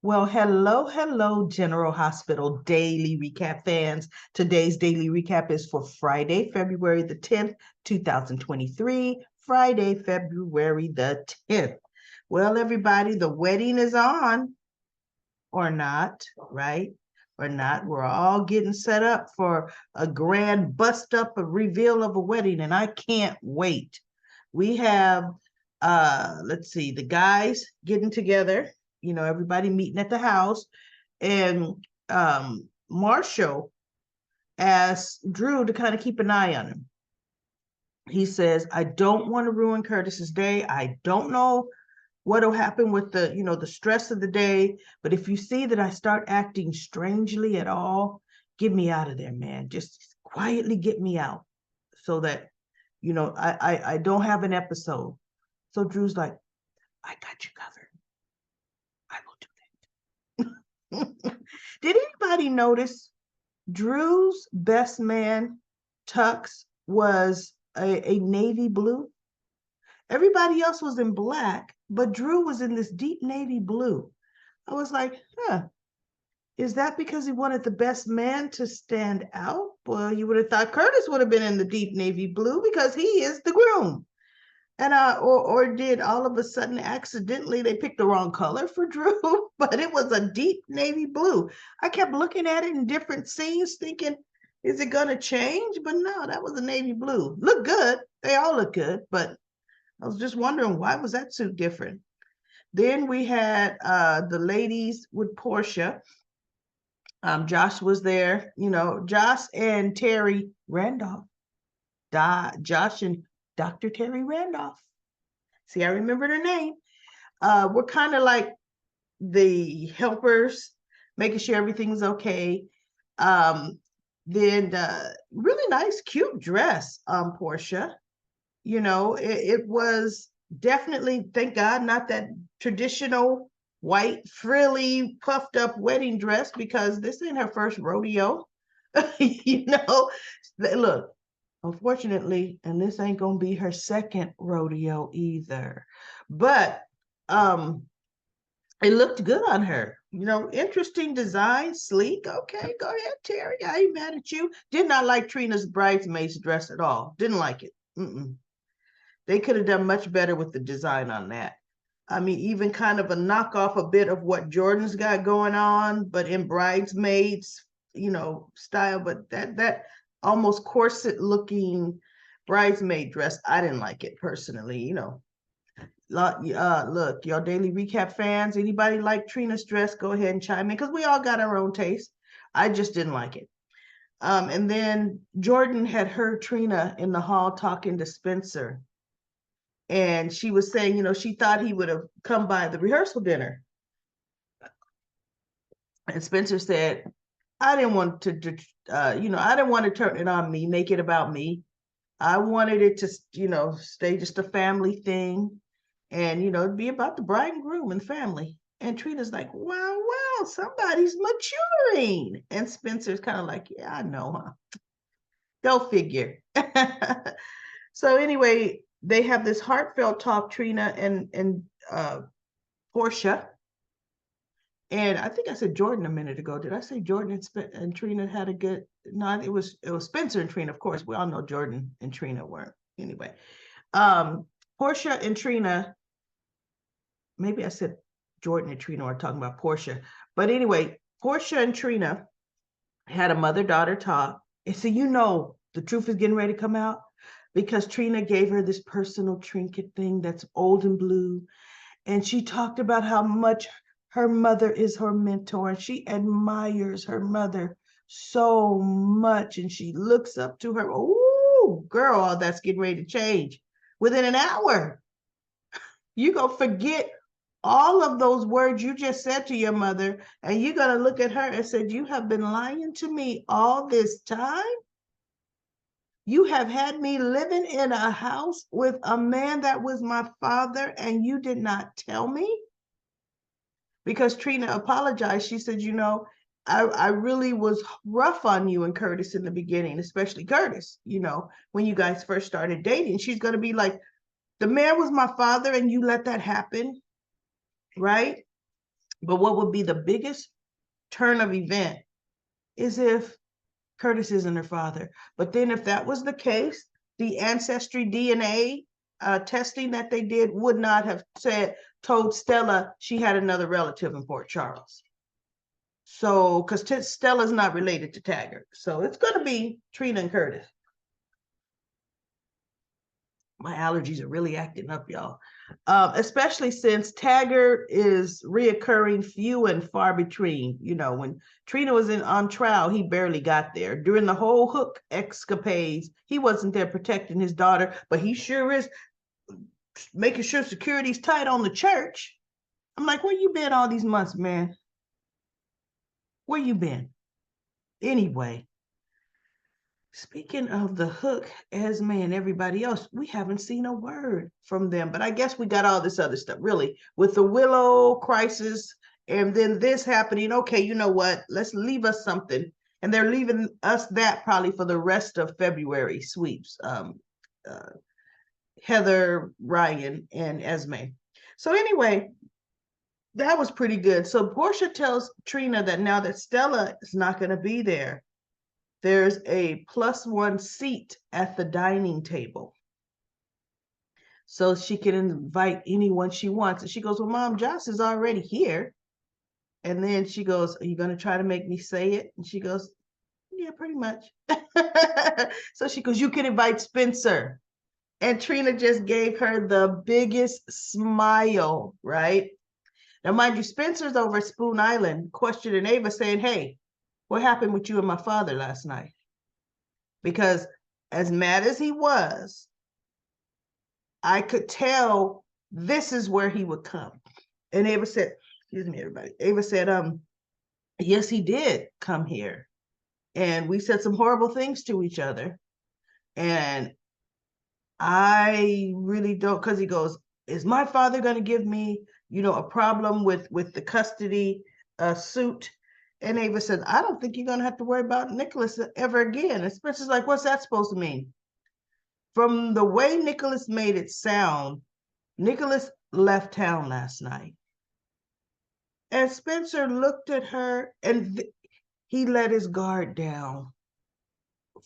Well, hello, General Hospital Daily Recap fans. Today's daily recap is for Friday, February the 10th, 2023. Friday, February the 10th. Well, everybody, the wedding is on, or not, right? Or not. We're all getting set up for a grand bust up, a reveal of a wedding, and I can't wait. We have let's see, the guys getting together, everybody meeting at the house, and Marshall asked Drew to kind of keep an eye on him. He says, I don't want to ruin Curtis's day. I don't know what'll happen with the stress of the day, but if you see that I start acting strangely at all, get me out of there, man. Just quietly get me out so that I don't have an episode. So Drew's like, I got you covered. I will do that. Did anybody notice Drew's best man tux was a navy blue? Everybody else was in black, but Drew was in this deep navy blue. I was like, is that because he wanted the best man to stand out? Well, you would have thought Curtis would have been in the deep navy blue because he is the groom. And or did all of a sudden accidentally they picked the wrong color for Drew, but it was a deep navy blue. I kept looking at it in different scenes thinking, is it gonna change? But no, that was a navy blue. Look good. They all look good, but I was just wondering, why was that suit different? Then we had the ladies with Portia. Josh was there, Josh and Terry Randolph. Josh and Dr. Terry Randolph. See, I remember her name. We're kind of like the helpers, making sure everything's okay. Then really nice, cute dress, Portia. It was definitely, thank God, not that traditional white, frilly, puffed up wedding dress because this ain't her first rodeo. Look, unfortunately, and this ain't gonna be her second rodeo either. But it looked good on her. Interesting design, sleek. Okay, go ahead, Terry. I ain't mad at you. Did not like Trina's bridesmaid's dress at all. Didn't like it. They could have done much better with the design on that. I mean, even kind of a knockoff a bit of what Jordan's got going on, but in bridesmaids, style. But that almost corset looking bridesmaid dress, I didn't like it personally. Look, y'all daily recap fans, anybody like Trina's dress, go ahead and chime in because we all got our own taste. I just didn't like it. And then Jordan had heard Trina in the hall talking to Spencer. And she was saying, she thought he would have come by the rehearsal dinner. And Spencer said, I didn't want to, I didn't want to turn it on me, make it about me. I wanted it to, stay just a family thing and, be about the bride and groom and family. And Trina's like, wow, somebody's maturing. And Spencer's kind of like, yeah, I know, huh? Go figure. So anyway, they have this heartfelt talk, Trina and Portia. And I think I said Jordan a minute ago. Did I say Jordan and Trina had a good? No, it was Spencer and Trina. Of course, we all know Jordan and Trina weren't. Anyway, Portia and Trina. Maybe I said Jordan and Trina are talking about Portia. But anyway, Portia and Trina had a mother-daughter talk. And so the truth is getting ready to come out because Trina gave her this personal trinket thing that's old and blue. And she talked about how much her mother is her mentor and she admires her mother so much. And she looks up to her. Oh, girl, all that's getting ready to change within an hour. You're going to forget all of those words you just said to your mother, and you're going to look at her and said, you have been lying to me all this time? You have had me living in a house with a man that was my father, and you did not tell me? Because Trina apologized. She said, I really was rough on you and Curtis in the beginning, especially Curtis, when you guys first started dating. She's going to be like, the man was my father and you let that happen, right? But what would be the biggest turn of event is if Curtis isn't her father. But then if that was the case, the ancestry DNA testing that they did would not have told Stella she had another relative in Port Charles. So, because Stella's not related to Taggart. So it's going to be Trina and Curtis. My allergies are really acting up, y'all. Especially since Taggart is reoccurring few and far between. You know, when Trina was on trial, he barely got there. During the whole Hook escapades, he wasn't there protecting his daughter, but he sure is making sure security's tight on the church. I'm like, where you been all these months, man? Where you been? Anyway, speaking of the Hook, Esme, and everybody else, we haven't seen a word from them. But I guess we got all this other stuff, really, with the Willow crisis and then this happening. Okay, you know what? Let's leave us something. And they're leaving us that probably for the rest of February sweeps. Heather, Ryan, and Esme. So anyway, that was pretty good. So Portia tells Trina that now that Stella is not going to be there, there's a +1 seat at the dining table. So she can invite anyone she wants. And she goes, well, Mom, Joss is already here. And then she goes, are you going to try to make me say it? And she goes, yeah, pretty much. So she goes, you can invite Spencer. And Trina just gave her the biggest smile, right? Now, mind you, Spencer's over at Spoon Island questioning Ava, saying, hey, what happened with you and my father last night? Because as mad as he was, I could tell this is where he would come. And Ava said, excuse me, everybody. Ava said, yes, he did come here. And we said some horrible things to each other. And I really don't, because he goes, is my father going to give me, a problem with the custody suit? And Ava says, I don't think you're going to have to worry about Nicholas ever again. And Spencer's like, what's that supposed to mean? From the way Nicholas made it sound, Nicholas left town last night. And Spencer looked at her and he let his guard down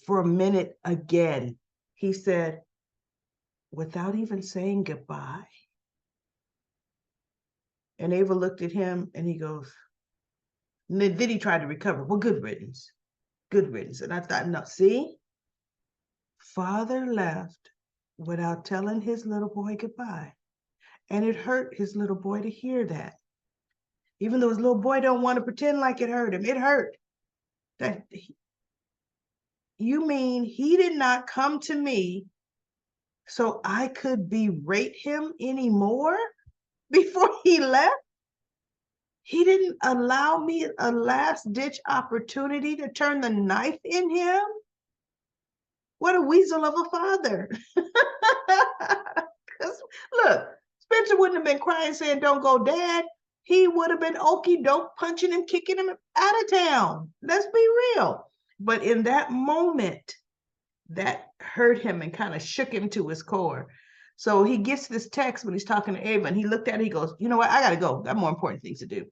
for a minute again. He said, without even saying goodbye. And Ava looked at him and he goes, and then he tried to recover. Well, good riddance. Good riddance. And I thought, no, see? Father left without telling his little boy goodbye. And it hurt his little boy to hear that. Even though his little boy don't want to pretend like it hurt him, it hurt. You mean he did not come to me so I could berate him anymore before he left? He didn't allow me a last-ditch opportunity to turn the knife in him? What a weasel of a father. Look, Spencer wouldn't have been crying saying, don't go, Dad. He would have been okey-doke, punching him, kicking him out of town. Let's be real. But in that moment, that hurt him and kind of shook him to his core. So he gets this text when he's talking to Ava, and he looked at it, he goes, you know what, I got to go. Got more important things to do.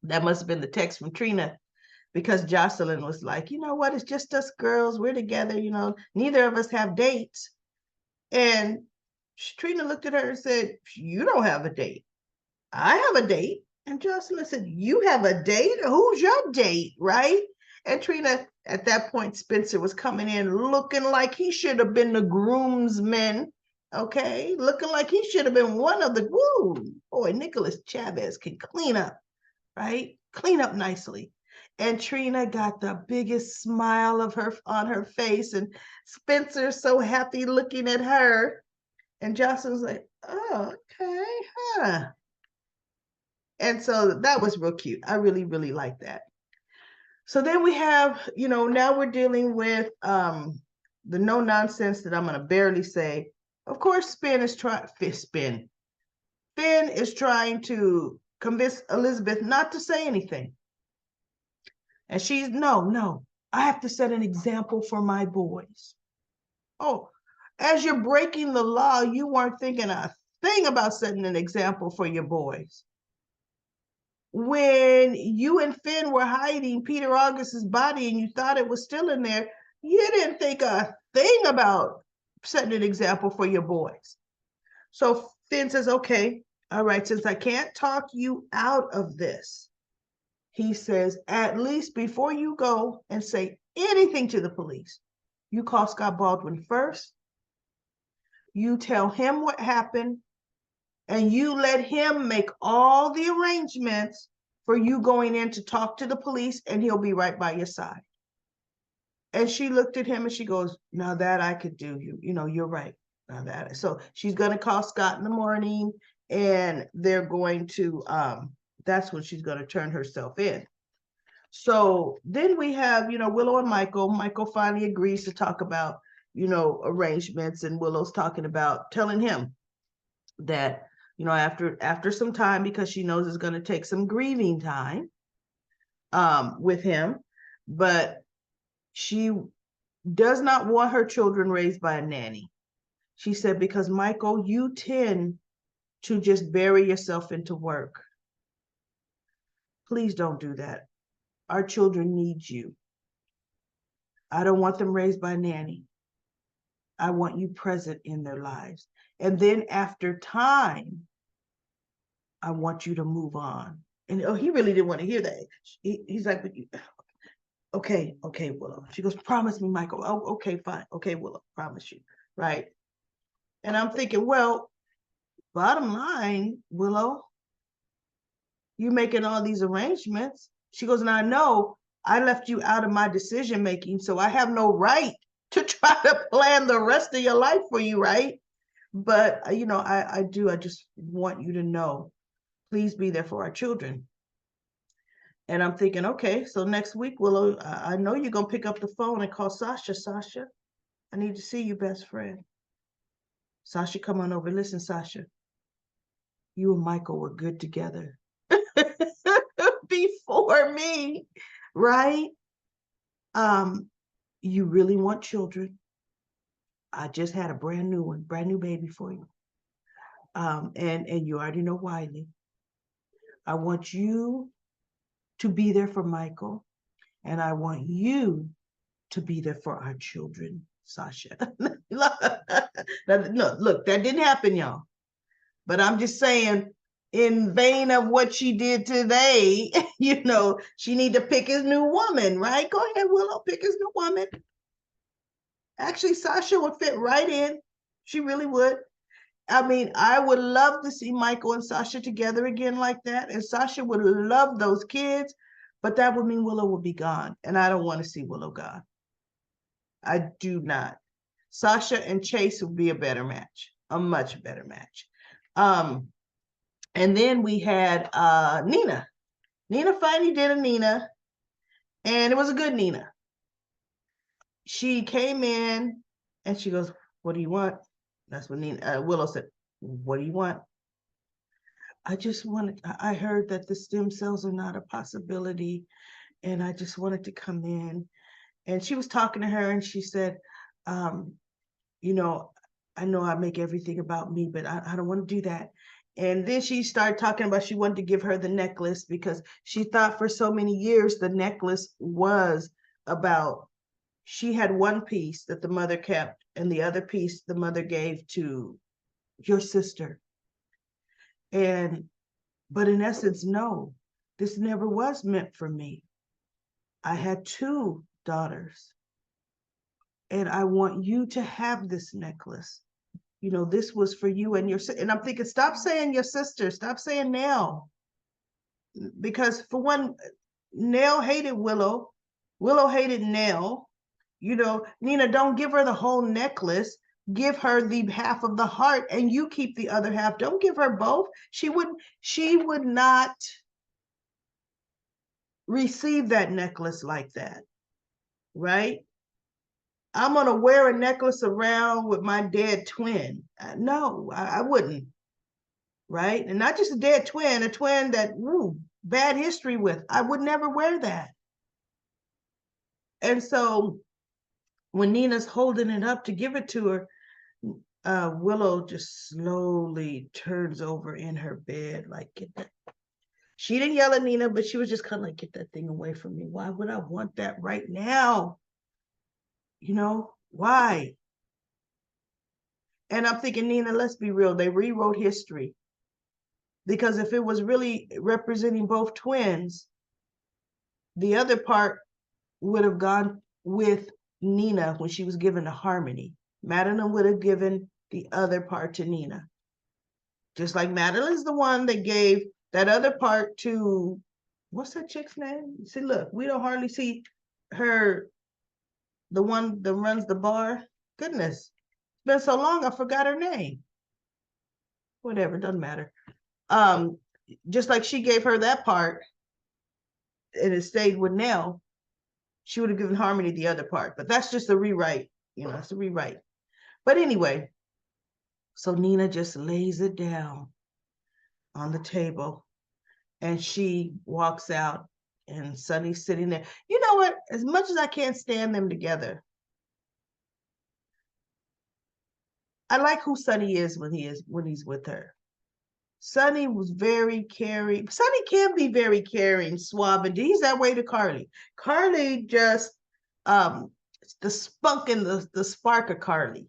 That must have been the text from Trina, because Jocelyn was like, you know what, it's just us girls. We're together, neither of us have dates. And Trina looked at her and said, you don't have a date. I have a date. And Jocelyn said, you have a date? Who's your date, right? And Trina, at that point, Spencer was coming in looking like he should have been the groomsman, okay? Looking like he should have been one of the, boy, Nicholas Chavez can clean up, right? Clean up nicely. And Trina got the biggest smile on her face, and Spencer's so happy looking at her. And Jocelyn's like, oh, okay, huh? And so that was real cute. I really, really like that. So then we have, now we're dealing with the no nonsense that I'm going to barely say. Of course, Finn is trying to convince Elizabeth not to say anything. And she's, no, I have to set an example for my boys. Oh, as you're breaking the law, you weren't thinking a thing about setting an example for your boys. when you and Finn were hiding Peter August's body and you thought it was still in there, you didn't think a thing about setting an example for your boys. So Finn says, okay, all right, since I can't talk you out of this, he says, at least before you go and say anything to the police, you call Scott Baldwin first, you tell him what happened, and you let him make all the arrangements for you going in to talk to the police, and he'll be right by your side. And she looked at him and she goes, now that I could do, you're right. Now that. So she's going to call Scott in the morning, and they're going to, that's when she's going to turn herself in. So then we have, Willow and Michael. Michael finally agrees to talk about, arrangements, and Willow's talking about telling him that, after some time, because she knows it's going to take some grieving time with him, but she does not want her children raised by a nanny. She said, because Michael, you tend to just bury yourself into work. Please don't do that. Our children need you. I don't want them raised by a nanny. I want you present in their lives. And then after time, I want you to move on. And he really didn't want to hear that. He's like, okay, Willow. She goes, promise me, Michael. Oh, okay, fine. Okay, Willow, promise you. Right. And I'm thinking, well, bottom line, Willow, you making all these arrangements. She goes, and I know I left you out of my decision making, so I have no right to try to plan the rest of your life for you, right? But I do. I just want you to know, please be there for our children. And I'm thinking, okay, so next week, Willow, I know you're gonna pick up the phone and call Sasha. Sasha, I need to see you, best friend. Sasha, come on over. Listen, Sasha, you and Michael were good together before me, right? You really want children. I just had a brand new baby for you. And you already know Wiley. I want you to be there for Michael, and I want you to be there for our children, Sasha. Look, that didn't happen, y'all. But I'm just saying, in vain of what she did today, she need to pick his new woman, right? Go ahead, Willow, pick his new woman. Actually, Sasha would fit right in. She really would. I mean, I would love to see Michael and Sasha together again like that. And Sasha would love those kids, but that would mean Willow would be gone. And I don't want to see Willow gone. I do not. Sasha and Chase would be a better match, a much better match. And then we had Nina. Nina finally did a Nina, and it was a good Nina. She came in and she goes, what do you want? That's what Willow said, what do you want? I heard that the stem cells are not a possibility, and I just wanted to come in. And she was talking to her, and she said, I know I make everything about me, but I don't want to do that. And then she started talking about she wanted to give her the necklace because she thought for so many years the necklace was about, she had one piece that the mother kept, and the other piece the mother gave to your sister. But in essence, no, this never was meant for me. I had two daughters, and I want you to have this necklace. This was for you and your sister. And I'm thinking, stop saying your sister, stop saying Nell. Because for one, Nell hated Willow. Willow hated Nell. Nina, don't give her the whole necklace. Give her the half of the heart, and you keep the other half. Don't give her both. She would not receive that necklace like that, right? I'm gonna wear a necklace around with my dead twin. No, I wouldn't, right? And not just a dead twin, a twin that bad history with. I would never wear that. And so when Nina's holding it up to give it to her, Willow just slowly turns over in her bed, like, She didn't yell at Nina, but she was just kind of like, get that thing away from me. Why would I want that right now? You know, why? And I'm thinking, Nina, let's be real. They rewrote history. Because if it was really representing both twins, the other part would have gone with Nina when she was given the harmony. Madeline would have given the other part to Nina. Just like Madeline's the one that gave that other part to, what's that chick's name? See, look, we don't hardly see her, the one that runs the bar. Goodness, it's been so long, I forgot her name. Whatever, doesn't matter. Um, just like she gave her that part and it stayed with Nell, she would have given Harmony the other part. But that's just a rewrite, it's a rewrite. But anyway, so Nina just lays it down on the table and she walks out and Sonny's sitting there. You know what? As much as I can't stand them together, I like who Sonny is when he's with her. Sonny was very caring. Sonny can be very caring, suave, and he's that way to Carly. Carly just the spunk and the spark of Carly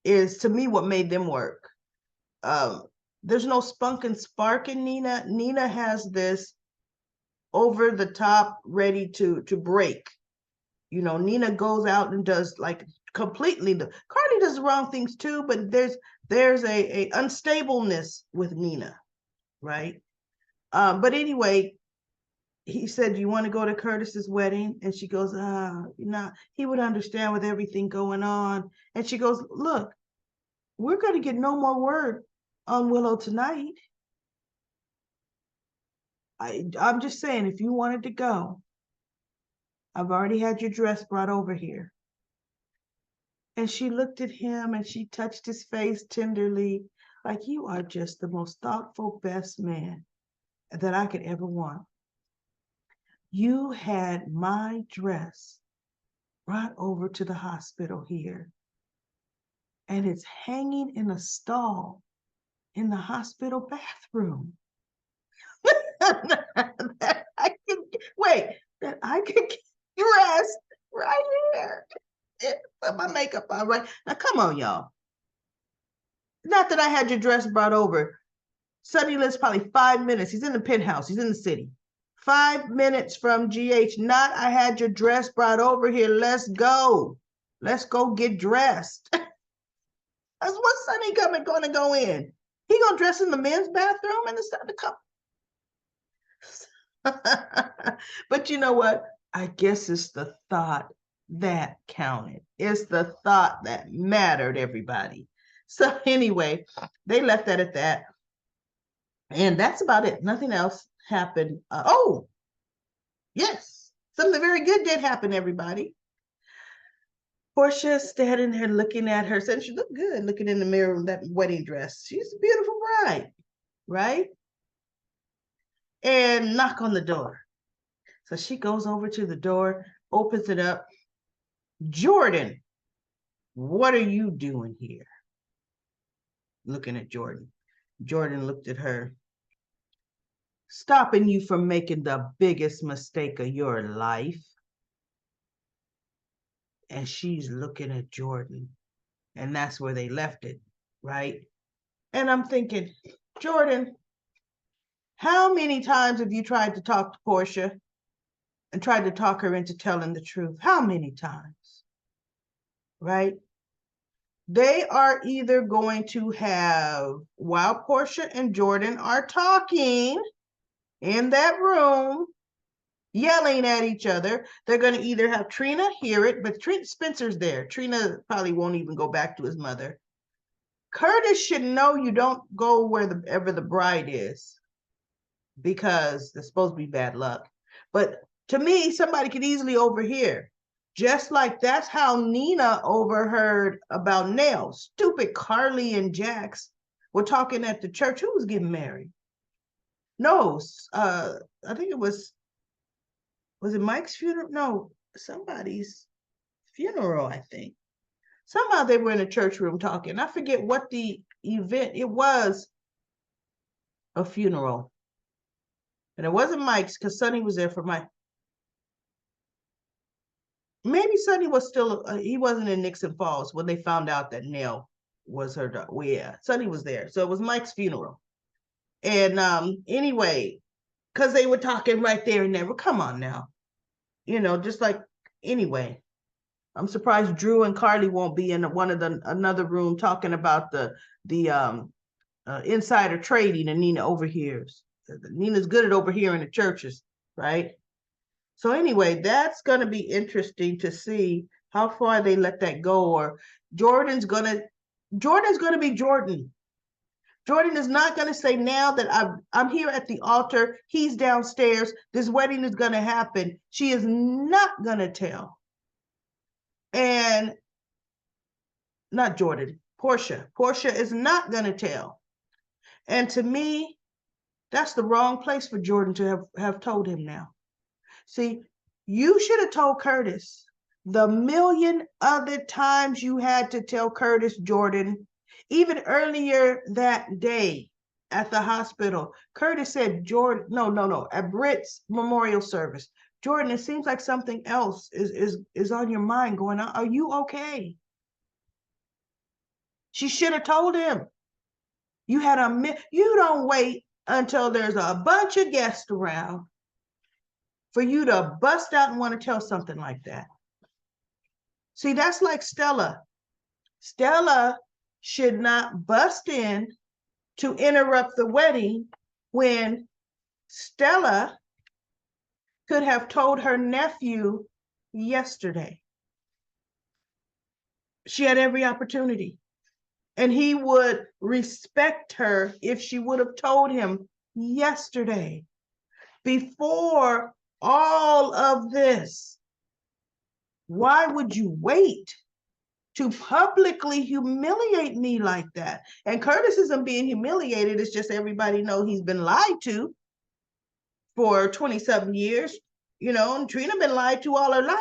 is to me what made them work. There's no spunk and spark in Nina. Nina has this over the top, ready to break. Nina goes out and does like completely Carly does the wrong things too, but there's a unstableness with Nina, right? But anyway, he said, "You want to go to Curtis's wedding?" And she goes, he would understand with everything going on. And she goes, "Look, we're going to get no more word on Willow tonight. I'm just saying, if you wanted to go, I've already had your dress brought over here." And she looked at him and she touched his face tenderly, like, "You are just the most thoughtful, best man that I could ever want. You had my dress brought over to the hospital here, and it's hanging in a stall in the hospital bathroom." that I can wait, that I can get dressed right here. Put my makeup on right now. Come on, y'all. Not that I had your dress brought over. Sonny lives probably 5 minutes. He's in the penthouse. He's in the city. 5 minutes from GH. Not I had your dress brought over here. Let's go. Let's go get dressed. That's what Sonny gonna go in. He gonna dress in the men's bathroom and it's to come. But you know what? I guess it's the thought that counted. It's the thought that mattered, everybody. So anyway, they left that at that. And that's about it. Nothing else happened. Oh, yes. Something very good did happen, everybody. Portia standing there looking at her, said she looked good looking in the mirror in that wedding dress. She's a beautiful bride, right? And knock on the door. So she goes over to the door, opens it up. "Jordan, what are you doing here?" Looking at Jordan. Jordan looked at her. "Stopping you from making the biggest mistake of your life." And she's looking at Jordan. And that's where they left it, right? And I'm thinking, Jordan, how many times have you tried to talk to Portia and tried to talk her into telling the truth? How many times? Right? They are either going to have, while Portia and Jordan are talking in that room, yelling at each other, they're going to either have Trina hear it, but Spencer's there. Trina probably won't even go back to his mother. Curtis should know you don't go wherever the bride is because there's supposed to be bad luck. But to me, somebody could easily overhear. Just like that's how Nina overheard about Nell. Stupid Carly and Jax were talking at the church. Who was getting married? No, I think it was it Mike's funeral? No, somebody's funeral, I think. Somehow they were in a church room talking. I forget what the event, it was a funeral. And it wasn't Mike's because Sonny was there for Mike. Maybe Sonny was still, he wasn't in Nixon Falls when they found out that Nell was her daughter. Well, yeah, Sonny was there. So it was Mike's funeral. And anyway, because they were talking right there and there. Well, come on now. Just like, anyway, I'm surprised Drew and Carly won't be in one of the another room talking about the insider trading, and Nina overhears. Nina's good at overhearing the churches, right? So anyway, that's going to be interesting to see how far they let that go. Or Jordan's going to be Jordan. Jordan is not going to say, now that I'm here at the altar, he's downstairs, this wedding is going to happen. She is not going to tell. And not Jordan, Portia. Portia is not going to tell. And to me, that's the wrong place for Jordan to have told him now. See, you should have told Curtis the million other times you had to tell Curtis, Jordan. Even earlier that day at the hospital, Curtis said, Jordan, no, at Britt's memorial service, Jordan, it seems like something else is on your mind going on. Are you okay? She should have told him. You don't wait until there's a bunch of guests around for you to bust out and want to tell something like that. See, that's like Stella. Stella should not bust in to interrupt the wedding when Stella could have told her nephew yesterday. She had every opportunity. And he would respect her if she would have told him yesterday, before all of this. Why would you wait to publicly humiliate me like that? And Curtis isn't being humiliated. It's just everybody know he's been lied to for 27 years. And Trina been lied to all her life.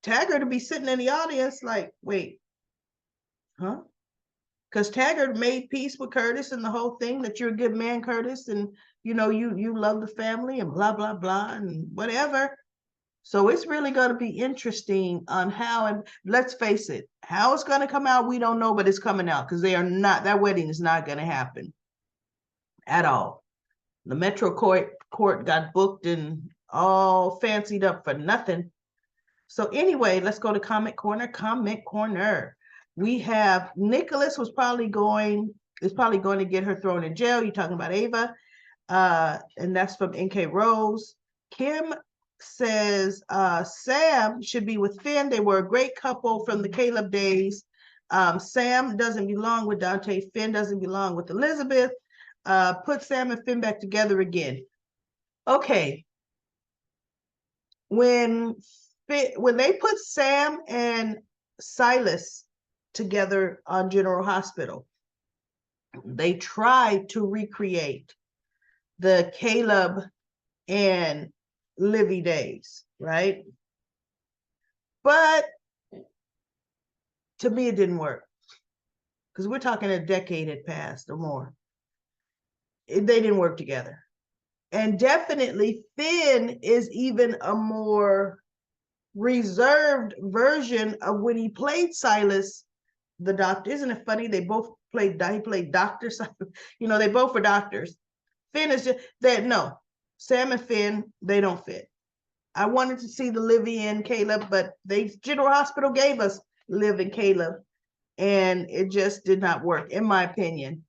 Taggart to be sitting in the audience like, wait, huh? Because Taggart made peace with Curtis and the whole thing, that you're a good man, Curtis, and you love the family and blah, blah, blah, and whatever. So it's really going to be interesting on how, and let's face it, how it's going to come out, we don't know, but it's coming out, because that wedding is not going to happen at all. The Metro court got booked and all fancied up for nothing. So anyway, let's go to Comment Corner. We have Nicholas is probably going to get her thrown in jail. You're talking about Ava. And that's from NK Rose. Kim says Sam should be with Finn. They were a great couple from the Caleb days. Sam doesn't belong with Dante. Finn doesn't belong with Elizabeth. Put Sam and Finn back together again. Okay. When they put Sam and Silas together on General Hospital, they tried to recreate the Caleb and Livy days, right? But to me, it didn't work, because we're talking a decade had passed or more. They didn't work together. And definitely Finn is even a more reserved version of when he played Silas the doctor. Isn't it funny? They both he played doctors. They both were doctors. Finn is just that. No, Sam and Finn, they don't fit. I wanted to see the Livy and Caleb, but General Hospital gave us Liv and Caleb, and it just did not work, in my opinion.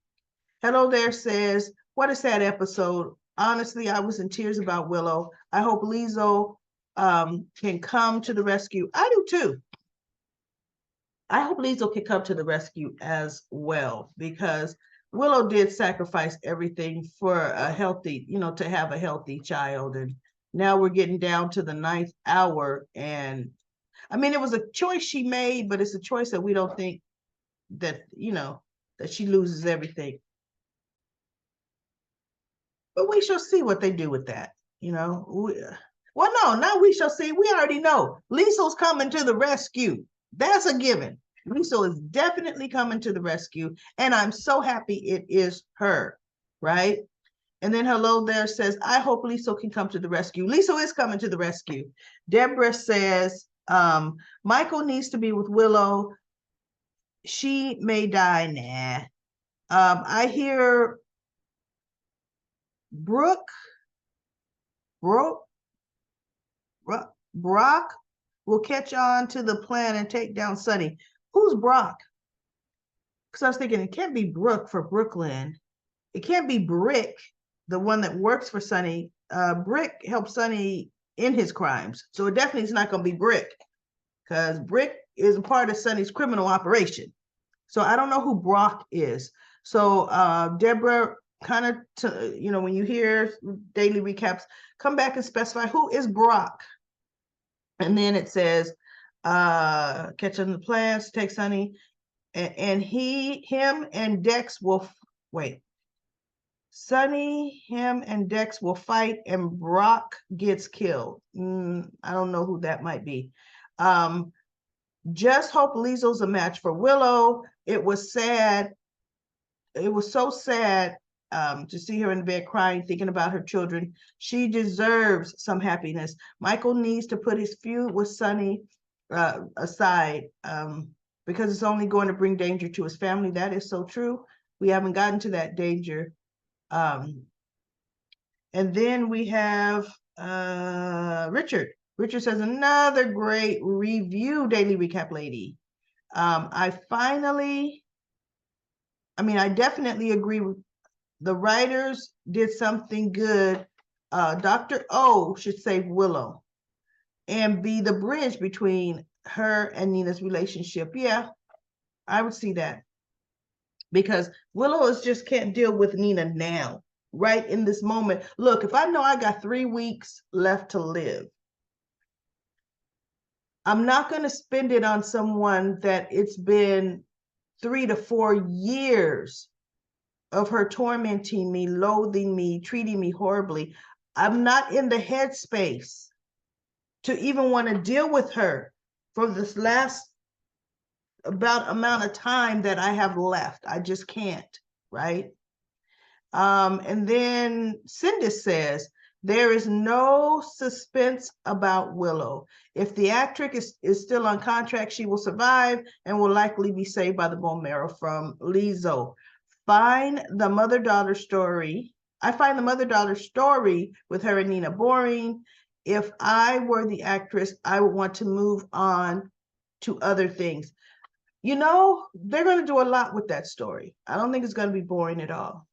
Hello There says, what a sad episode. Honestly, I was in tears about Willow. I hope Lizzo can come to the rescue. I do too. I hope Lizzo can come to the rescue as well, because Willow did sacrifice everything for a healthy, to have a healthy child. And now we're getting down to the 9th hour. And I mean, it was a choice she made, but it's a choice that we don't think that, that she loses everything. But we shall see what they do with that, Well, no, now we shall see. We already know Lisa's coming to the rescue. That's a given. Lisa is definitely coming to the rescue, and I'm so happy it is her, right? And then hello there says, I hope Lisa can come to the rescue. Lisa is coming to the rescue. Deborah says, Michael needs to be with Willow. She may die. Nah. I hear Brock will catch on to the plan and take down Sunny. Who's Brock? Because I was thinking it can't be Brooke for Brooklyn. It can't be Brick, the one that works for Sunny. Brick helped Sunny in his crimes. So it definitely is not going to be Brick, because Brick is a part of Sunny's criminal operation. So I don't know who Brock is. So Deborah, kind of, when you hear daily recaps, come back and specify who is Brock. And then it says, catch on the plans, take Sunny, and him and Dex will wait. Sunny, him, and Dex will fight, and Brock gets killed. I don't know who that might be. Just hope Liesel's a match for Willow. It was sad. It was so sad to see her in bed crying, thinking about her children. She deserves some happiness. Michael needs to put his feud with Sunny aside because it's only going to bring danger to his family. That is so true. We haven't gotten to that danger. And then we have Richard. Richard says, another great review, Daily Recap Lady. I definitely agree with the writers did something good. Dr. O should save Willow and be the bridge between her and Nina's relationship. Yeah, I would see that. Because Willow just can't deal with Nina now, right in this moment. Look, if I know I got 3 weeks left to live, I'm not going to spend it on someone that it's been 3 to 4 years of her tormenting me, loathing me, treating me horribly. I'm not in the headspace to even want to deal with her for this last amount of time that I have left. I just can't, right? And then Cindy says, there is no suspense about Willow. If the actress is still on contract, she will survive and will likely be saved by the bone marrow from Lizzo. Find the mother-daughter story. I find the mother-daughter story with her and Nina boring. If I were the actress, I would want to move on to other things. They're going to do a lot with that story. I don't think it's going to be boring at all.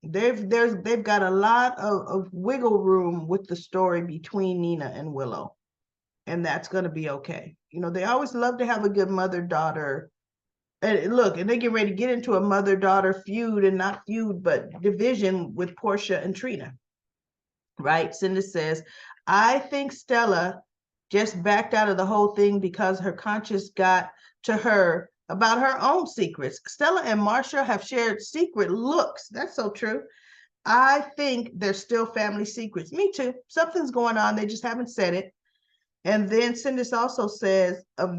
They've got a lot of wiggle room with the story between Nina and Willow, and that's going to be okay. They always love to have a good mother-daughter. And look, and they get ready to get into a mother-daughter feud, and not feud, but division with Portia and Trina. Right? Cindy says, I think Stella just backed out of the whole thing because her conscience got to her about her own secrets. Stella and Marcia have shared secret looks. That's so true. I think they're still family secrets. Me too. Something's going on. They just haven't said it. And then Cindy also says a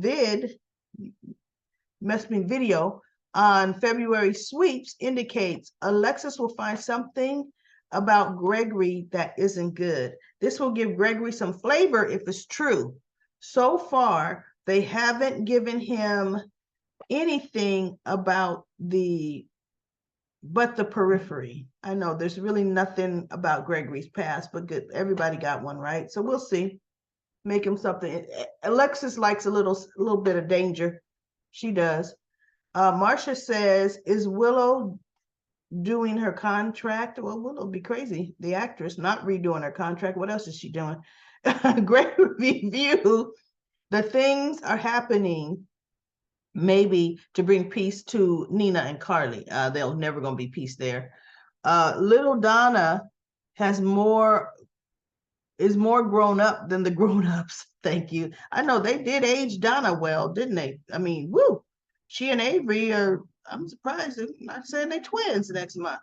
video on February sweeps indicates Alexis will find something about Gregory that isn't good. This will give Gregory some flavor if it's true. So far, they haven't given him anything about the periphery. I know there's really nothing about Gregory's past, but good, everybody got one, right? So we'll see. Make him something. Alexis likes a little bit of danger. She does. Marcia says, is Willow doing her contract? Well, Willow be crazy. The actress not redoing her contract. What else is she doing? Great review. The things are happening maybe to bring peace to Nina and Carly. There'll never gonna be peace there. Little Donna is more grown up than the grown-ups. Thank you. I know they did age Donna well, didn't they? I mean, woo. She and Avery are, I'm surprised they're not saying they're twins next month.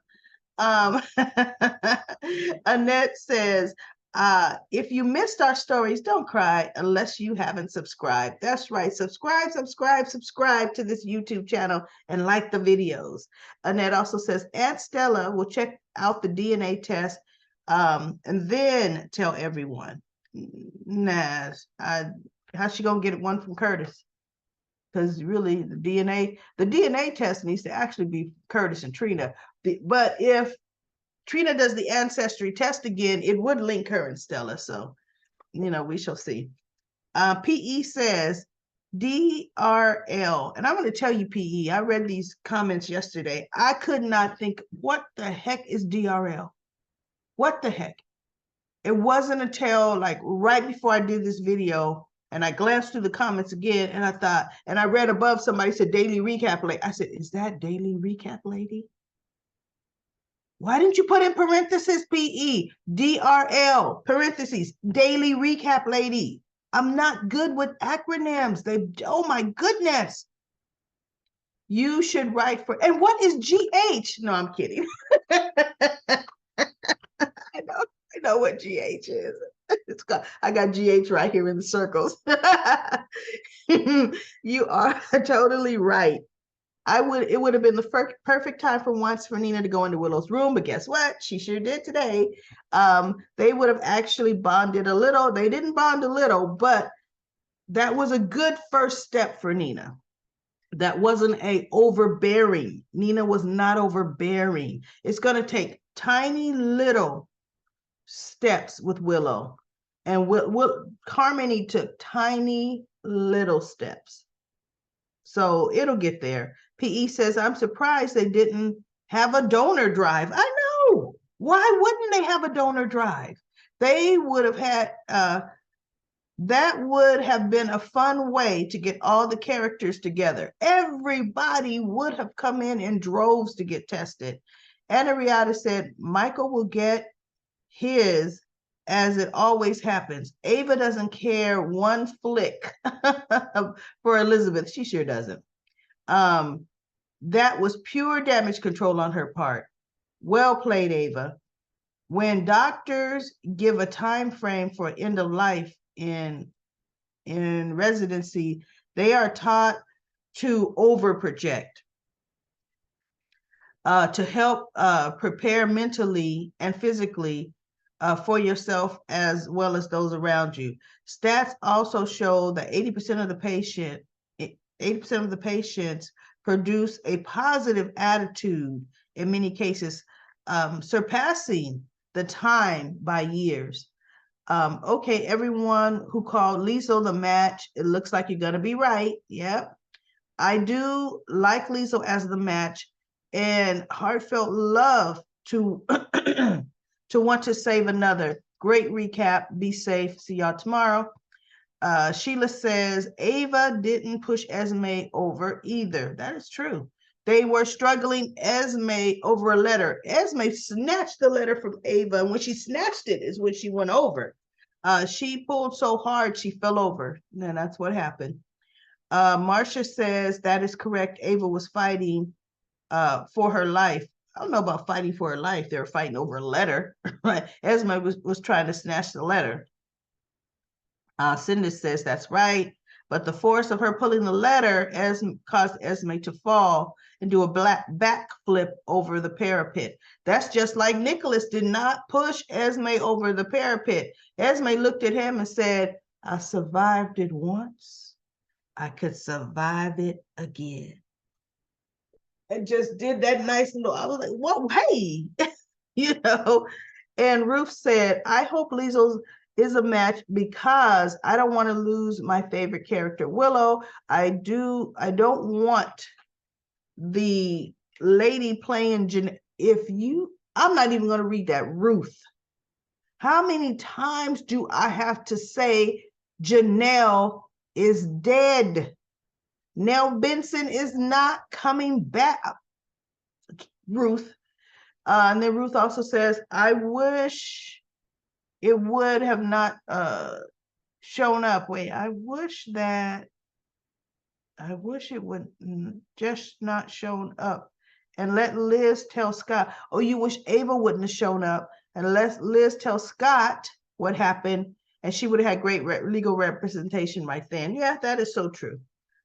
Annette says, If you missed our stories, don't cry unless you haven't subscribed. That's right. Subscribe to this YouTube channel and like the videos. Annette also says, Aunt Stella will check out the DNA test and then tell everyone. Nah, how's she gonna get one from Curtis? Because really the DNA test needs to actually be Curtis and Trina. But if Trina does the ancestry test again, it would link her and Stella. So, we shall see. PE says DRL. And I'm going to tell you, PE, I read these comments yesterday. I could not think, what the heck is DRL? What the heck? It wasn't until like right before I did this video and I glanced through the comments again and I thought, and I read above somebody said daily recap lady. I said, is that daily recap lady? Why didn't you put in parentheses PE, DRL, parentheses, daily recap lady? I'm not good with acronyms. Oh my goodness. You should write for, and what is GH? No, I'm kidding. I know what GH is. I got GH right here in the circles. You are totally right. It would have been the perfect time for Nina to go into Willow's room, but guess what? She sure did today. They would have actually bonded a little. They didn't bond a little, but that was a good first step for Nina. That wasn't a overbearing. Nina was not overbearing. It's going to take tiny little steps with Willow. And Harmony took tiny little steps. So it'll get there. PE says, I'm surprised they didn't have a donor drive. I know. Why wouldn't they have a donor drive? They would have had, that would have been a fun way to get all the characters together. Everybody would have come in droves to get tested. Anna Riata said, Michael will get his as it always happens. Ava doesn't care one flick for Elizabeth. She sure doesn't. That was pure damage control on her part. Well played, Ava. When doctors give a time frame for end of life in residency, they are taught to overproject, to help prepare mentally and physically for yourself as well as those around you. Stats also show that 80% of the patients produce a positive attitude in many cases, surpassing the time by years. Okay, everyone who called Liesl the match, it looks like you're going to be right. Yep. I do like Liesl as the match, and heartfelt love to to want to save another. Great recap. Be safe. See y'all tomorrow. Sheila says Ava didn't push Esme over either. That is true. They were struggling Esme over a letter. Esme snatched the letter from Ava, and when she snatched it is when she went over. She pulled so hard she fell over, and that's what happened. Marcia says that is correct. Ava was fighting for her life. I don't know about fighting for her life. They were fighting over a letter. Right? Esme was trying to snatch the letter. Cindy says that's right, but the force of her pulling the letter caused Esme to fall and do a backflip over the parapet. That's just like Nicholas did not push Esme over the parapet. Esme looked at him and said, I survived it once. I could survive it again. And just did that nice little, I was like, whoa, hey, And Ruth said, I hope Liesl is a match because I don't want to lose my favorite character, Willow. I don't want the lady playing I'm not even going to read that. Ruth, how many times do I have to say Janelle is dead? Nell Benson is not coming back. Ruth. And then Ruth also says, I wish it would have not shown up. Wait, I wish it would just not shown up. And let Liz tell Scott. Oh, you wish Ava wouldn't have shown up. And let Liz tell Scott what happened, and she would have had great legal representation right then. Yeah, that is so true.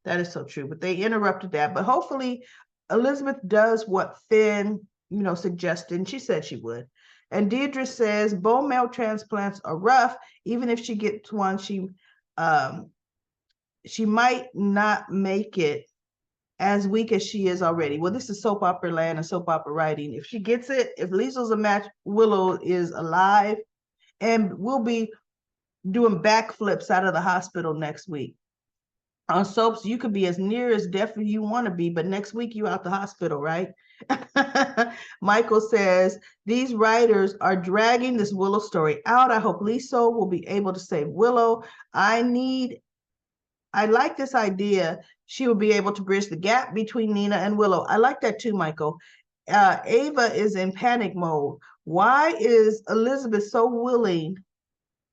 That is so true. But they interrupted that. But hopefully Elizabeth does what Finn, suggested, and she said she would. And Deirdre says bone marrow transplants are rough. Even if she gets one, she might not make it as weak as she is already. Well, this is soap opera land and soap opera writing. If she gets it, if Liesel's a match, Willow is alive, and we'll be doing backflips out of the hospital next week. On soaps, you could be as near as deaf as you want to be, but next week you out the hospital, right? Michael says, these writers are dragging this Willow story out. I hope Liesel will be able to save Willow. I like this idea. She will be able to bridge the gap between Nina and Willow. I like that too, Michael. Ava is in panic mode. Why is Elizabeth so willing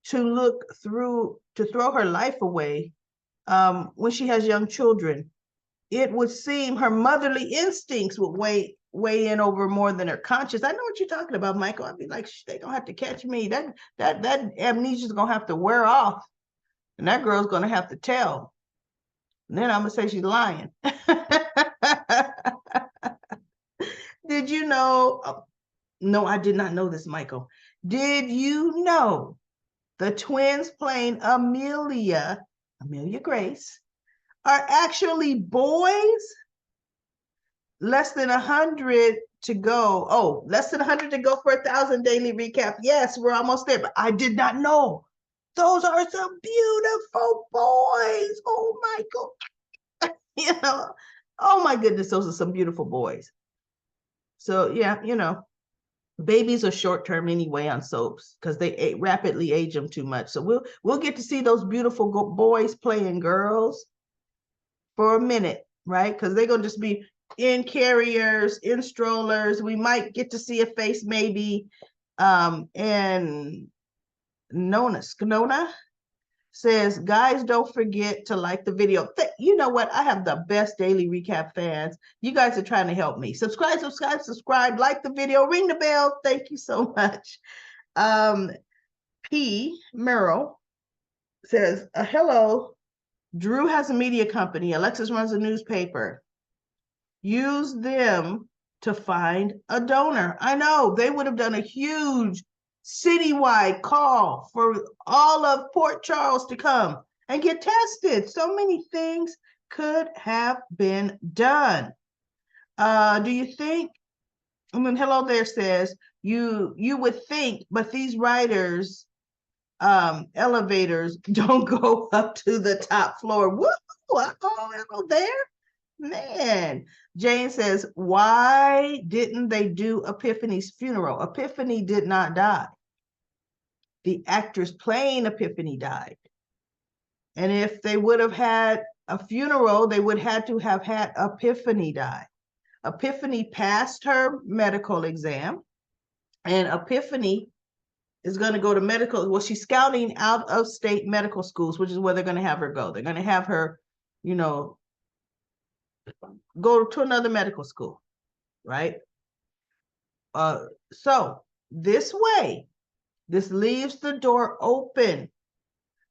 to throw her life away when she has young children? It would seem her motherly instincts would weigh in over more than her conscience. I know what you're talking about, Michael. I'd be like, they don't have to catch me. That amnesia is gonna have to wear off, and that girl's gonna have to tell. And then I'm gonna say she's lying. Did you know? No, I did not know this, Michael. Did you know the twins playing Amelia Grace, are actually boys? Less than 100 to go. Oh, less than 100 to go for 1,000 daily recap. Yes, we're almost there, but I did not know. Those are some beautiful boys. Oh, Michael. Oh my goodness, those are some beautiful boys. So yeah, babies are short term anyway on soaps because they rapidly age them too much. So we'll get to see those beautiful boys playing girls for a minute, right? Because they're gonna just be in carriers, in strollers. We might get to see a face maybe. And Sknona says, guys, don't forget to like the video. You know what? I have the best daily recap fans. You guys are trying to help me. Subscribe, like the video, ring the bell. Thank you so much. P. Merrill says, hello. Drew has a media company. Alexis runs a newspaper. Use them to find a donor. I know they would have done a huge citywide call for all of Port Charles to come and get tested. So many things could have been done. Do you think? Hello there says you would think, but these writers elevators don't go up to the top floor. Woo! Hello there. Man, Jane says, why didn't they do Epiphany's funeral? Epiphany did not die. The actress playing Epiphany died. And if they would have had a funeral, they would have to have had Epiphany die. Epiphany passed her medical exam, and Epiphany is going to go to medical. Well, she's scouting out of state medical schools, which is where they're going to have her go. They're going to have her, go to another medical school, right? So this way, this leaves the door open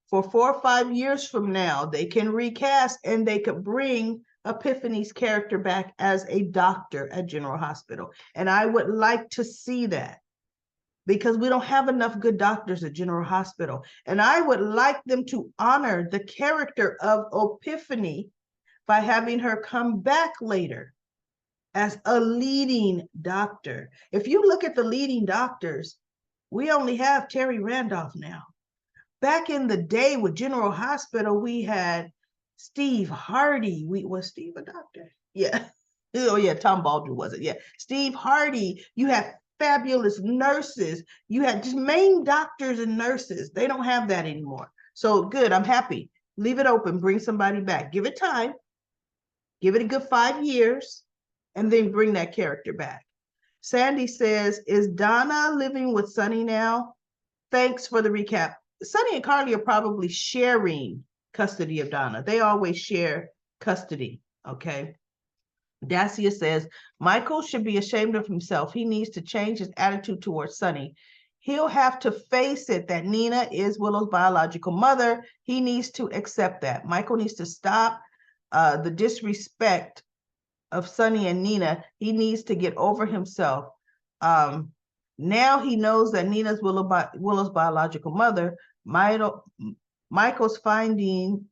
for 4 or 5 years from now. They can recast and they could bring Epiphany's character back as a doctor at General Hospital. And I would like to see that because we don't have enough good doctors at General Hospital. And I would like them to honor the character of Epiphany by having her come back later as a leading doctor. If you look at the leading doctors, we only have Terry Randolph now. Back in the day with General Hospital, we had Steve Hardy. Was Steve a doctor? Yeah. Oh yeah, Tom Baldwin was it? Yeah. Steve Hardy. You had fabulous nurses. You had just main doctors and nurses. They don't have that anymore. So good, I'm happy. Leave it open, bring somebody back. Give it time. Give it a good 5 years, and then bring that character back. Sandy says, is Donna living with Sunny now? Thanks for the recap. Sunny and Carly are probably sharing custody of Donna. They always share custody, okay? Dacia says, Michael should be ashamed of himself. He needs to change his attitude towards Sunny. he'll have to face it that Nina is Willow's biological mother. He needs to accept that. Michael needs to stop the disrespect of Sonny and Nina. He needs to get over himself. Now he knows that Nina's Willow's biological mother. Michael's finding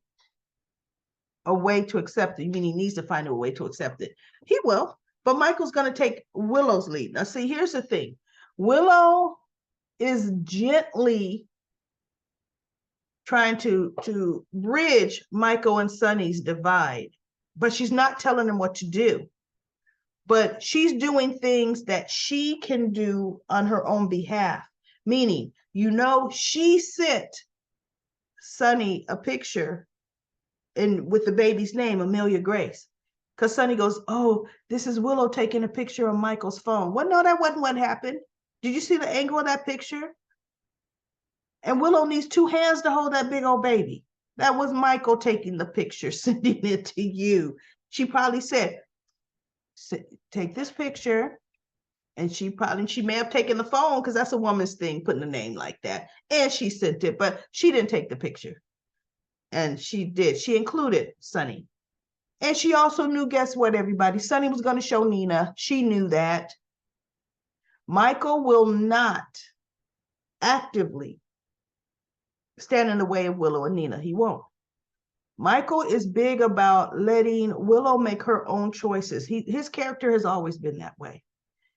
a way to accept it. You mean he needs to find a way to accept it? He will, but Michael's going to take Willow's lead. Now, see, here's the thing. Willow is gently trying to bridge Michael and Sonny's divide, but she's not telling them what to do. But she's doing things that she can do on her own behalf. Meaning, she sent Sonny a picture with the baby's name, Amelia Grace. Because Sonny goes, oh, this is Willow taking a picture of Michael's phone. Well, no, that wasn't what happened. Did you see the angle of that picture? And Willow needs 2 hands to hold that big old baby. That was Michael taking the picture, sending it to you. She probably said, take this picture. And she may have taken the phone, because that's a woman's thing, putting a name like that. And she sent it, but she didn't take the picture. And she did. She included Sonny. And she also knew, guess what, everybody? Sonny was going to show Nina. She knew that. Michael will not actively stand in the way of Willow and Nina. He won't. Michael is big about letting Willow make her own choices. His character has always been that way.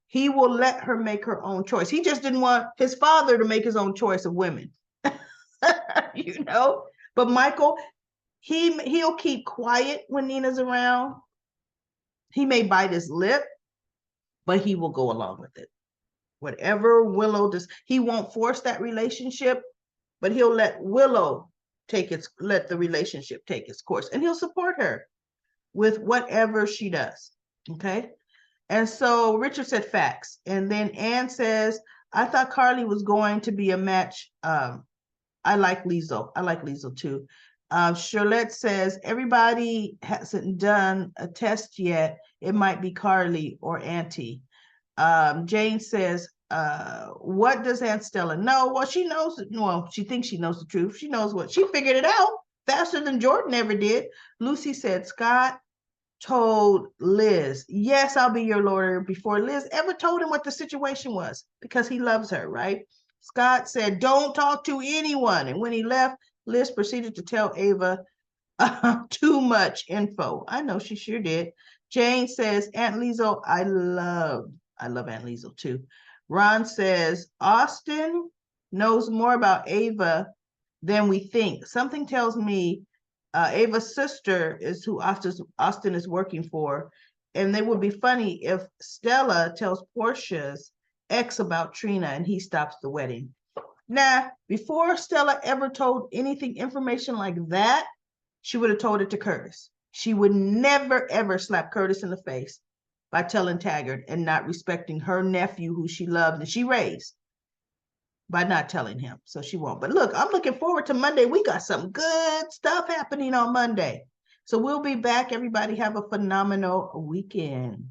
He will let her make her own choice. He just didn't want his father to make his own choice of women. But Michael, he'll keep quiet when Nina's around. He may bite his lip, but he will go along with it. Whatever Willow does, he won't force that relationship, but he'll let Willow let the relationship take its course, and he'll support her with whatever she does. Okay. And so Richard said facts. And then Anne says, I thought Carly was going to be a match. I like Liesl. I like Liesl too. Charlotte says, everybody hasn't done a test yet. It might be Carly or Auntie. Jane says, what does Aunt Stella know? Well, she knows. Well, she thinks she knows the truth. She knows what. She figured it out faster than Jordan ever did. Lucy said, Scott told Liz, yes, I'll be your lawyer, before Liz ever told him what the situation was, because he loves her, right? Scott said, don't talk to anyone. And when he left, Liz proceeded to tell Ava too much info. I know she sure did. Jane says, Aunt Liesl, I love Aunt Liesl too. Ron says, Austin knows more about Ava than we think. Something tells me Ava's sister is who Austin is working for. And it would be funny if Stella tells Portia's ex about Trina and he stops the wedding. Now, before Stella ever told anything, information like that, she would have told it to Curtis. She would never, ever slap Curtis in the face by telling Taggart and not respecting her nephew, who she loved and she raised, by not telling him. So she won't. But look, I'm looking forward to Monday. We got some good stuff happening on Monday. So we'll be back. Everybody have a phenomenal weekend.